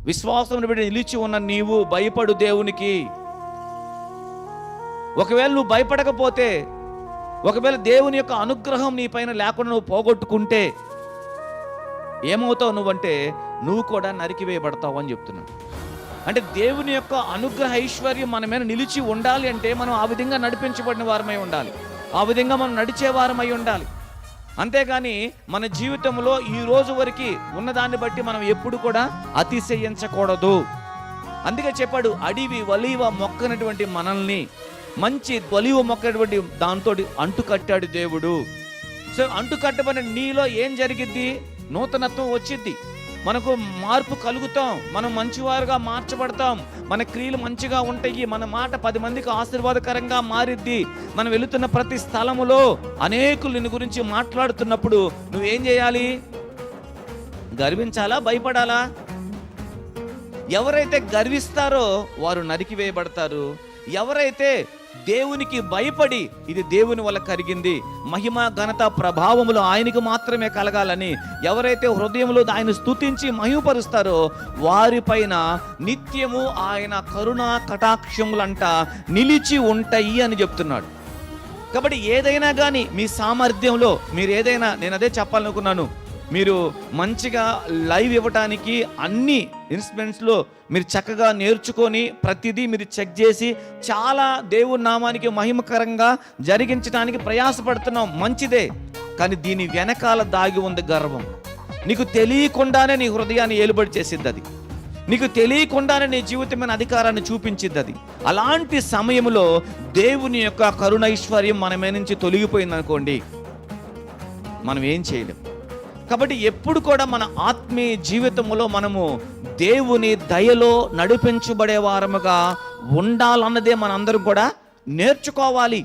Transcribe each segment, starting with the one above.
విశ్వాసం బట్టి నిలిచి ఉన్న నీవు భయపడు దేవునికి. ఒకవేళ నువ్వు భయపడకపోతే, ఒకవేళ దేవుని యొక్క అనుగ్రహం నీ పైన లేకుండా నువ్వు పోగొట్టుకుంటే ఏమవుతావు నువ్వంటే, నువ్వు కూడా నరికివేయబడతావు అని చెప్తున్నాను. అంటే దేవుని యొక్క అనుగ్రహ ఐశ్వర్యం మన మీద నిలిచి ఉండాలి అంటే మనం ఆ విధంగా నడిపించబడిన వారమై ఉండాలి, ఆ విధంగా మనం నడిచే వారమై ఉండాలి. అంతేగాని మన జీవితంలో ఈ రోజు వరకు ఉన్నదాన్ని బట్టి మనం ఎప్పుడు కూడా అతిశయించకూడదు. అందుకే చెప్పాడు, అడివి ఒలీవ మొక్కనటువంటి మనల్ని మంచి ఒలీవ మొక్కనటువంటి దాంతో అంటు కట్టాడు దేవుడు. సో అంటు కట్టబడిన నీలో ఏం జరిగిద్ది? నూతనత్వం వచ్చిద్ది, మనకు మార్పు కలుగుతాం, మనం మంచివారుగా మార్చబడతాం, మన క్రియలు మంచిగా ఉంటాయి, మన మాట 10 మందికి ఆశీర్వాదకరంగా మారిద్ది. మనం వెళుతున్న ప్రతి స్థలములో అనేకులు నిన్ను గురించి మాట్లాడుతున్నప్పుడు నువ్వేం చేయాలి? గర్వించాలా, భయపడాలా? ఎవరైతే గర్విస్తారో వారు నరికివేయబడతారు. ఎవరైతే దేవునికి భయపడి ఇది దేవుని వల్ల కలిగింది, మహిమ ఘనత ప్రభావములు ఆయనకు మాత్రమే కలగాలని ఎవరైతే హృదయంలో ఆయన స్తుతించి మహిమపరుస్తారో వారిపైన నిత్యము ఆయన కరుణా కటాక్షములంట నిలిచి ఉంటాయి అని చెప్తున్నాడు. కాబట్టి ఏదైనా కానీ మీ సామర్థ్యంలో మీరు ఏదైనా, నేను అదే చెప్పాలనుకున్నాను, మీరు మంచిగా లైవ్ ఇవ్వటానికి అన్ని ఇన్స్ట్రుమెంట్స్లో మీరు చక్కగా నేర్చుకొని ప్రతిదీ మీరు చెక్ చేసి చాలా దేవుని నామానికి మహిమకరంగా జరిగించడానికి ప్రయాసపడుతున్నాం, మంచిదే. కానీ దీని వెనకాల దాగి ఉంది గర్వం. నీకు తెలియకుండానే నీ హృదయాన్ని ఏలుబడి చేసిద్ది అది, నీకు తెలియకుండానే నీ జీవితమైన అధికారాన్ని చూపించిద్ది అది. అలాంటి సమయంలో దేవుని యొక్క కరుణైశ్వర్యం మన మీద నుంచి తొలగిపోయింది అనుకోండి, మనం ఏం చేయలేం. కాబట్టి ఎప్పుడు కూడా మన ఆత్మీయ జీవితంలో మనము దేవుని దయలో నడిపించబడే వారముగా ఉండాలన్నదే మనందరం కూడా నేర్చుకోవాలి.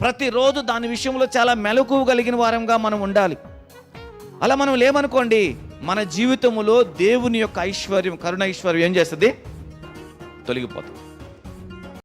ప్రతిరోజు దాని విషయంలో చాలా మెలకువ కలిగిన వారంగా మనం ఉండాలి. అలా మనం లేమనుకోండి, మన జీవితంలో దేవుని యొక్క ఐశ్వర్యం, కరుణ ఐశ్వర్యం ఏం చేస్తుంది? తొలగిపోతుంది.